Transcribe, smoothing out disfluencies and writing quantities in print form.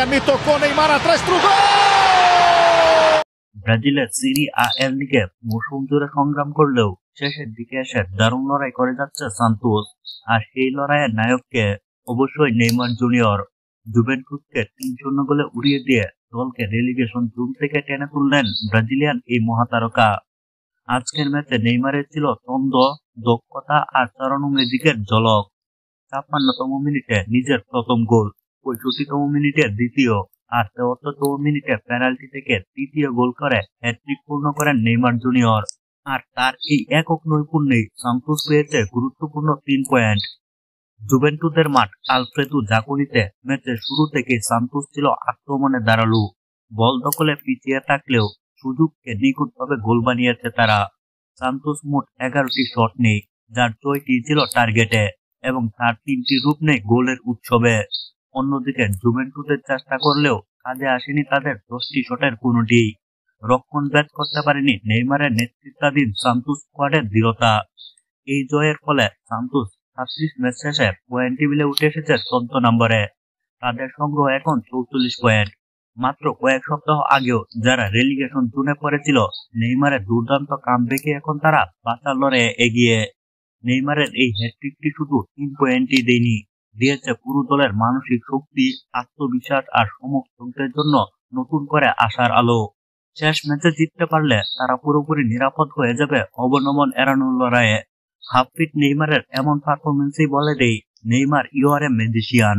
Mito con Neymar atrás, truco! ব্রাজিলের সিরি আ এর লিগে মৌসুম জুড়ে সংগ্রাম করলেও শেষের দিকে এসে দারুণ লড়াই করে যাচ্ছে সান্তোস। আর সেই লড়াইয়ের নায়ককে অবশ্যই নেইমার জুনিয়র। জুভেন্টুসকে ৩-০ গোলে উড়িয়ে দিয়ে দলকে রেলিগেশন জোন থেকে টেনে তুললেন ব্রাজিলিয়ান এই মহাতারকা। আজকের ম্যাচে নেইমারের ছিল ছন্দ, দক্ষতা আর চালানো ম্যাজিকের ঝলক। ৫৬তম মিনিটে নিজের প্রথম গোল, ৬৫তম মিনিটে দ্বিতীয় আর ৭৩তম মিনিটে পেনাল্টি থেকে তৃতীয় গোল করে হ্যাট্রিক পূর্ণ করেন নেইমার জুনিয়র। আর তার এই একক নৈপুণ্যেই সান্তোস পেয়েছে গুরুত্বপূর্ণ ৩ পয়েন্ট। জুভেন্টুসের মাঠ আলফ্রেদো জাকোনিতে ম্যাচের শুরু থেকে সান্তোস ছিল আক্রমণে দাঁড়ালো। বল দখলে পিছিয়ে থাকলেও সুযোগকে নিখুঁতভাবে গোল বানিয়েছে তারা। সান্তোস মোট ১১টি শট নেই, যার ৬টি ছিল টার্গেটে এবং তার ৩টি রূপ নেই গোলের উৎসবে। অন্যদিকে জুভেন্টুসের চেষ্টা করলেও কাজে আসেনি তাদের ১০টি শটের কোনোটি। রক্ষণ ব্যাট করতে পারেনি নেইমারের নেতৃত্বাধীন সান্তোস স্কোয়াডের দৃঢ়তা। এই জয়ের ফলে সান্তোস ৩৭ ম্যাচ শেষে পয়েন্ট টেবিলে উঠে এসেছে ১৪ নম্বরে। তাদের সংগ্রহ এখন ৪৪ পয়েন্ট। মাত্র কয়েক সপ্তাহ আগেও যারা রেলিগেশন জোনে পড়েছিল, নেইমারের দুর্দান্ত কামব্যাকে এখন তারা বাঁচার লড়াইয়ে এগিয়ে। নেইমারের এই হ্যাট্রিকটি শুধু ৩ পয়েন্টই দেয়নি, দিয়েছে পুরো দলের মানসিক শক্তি, আত্মবিশ্বাস আর সমর্থকদের জন্য নতুন করে আশার আলো। শেষ ম্যাচে জিততে পারলে তারা পুরোপুরি নিরাপদ হয়ে যাবে অবনমন এড়ানোর লড়াইয়ে। হাফ ফিট নেইমারের এমন পারফরমেন্সই বলে দেয়, Neymar you are a magician.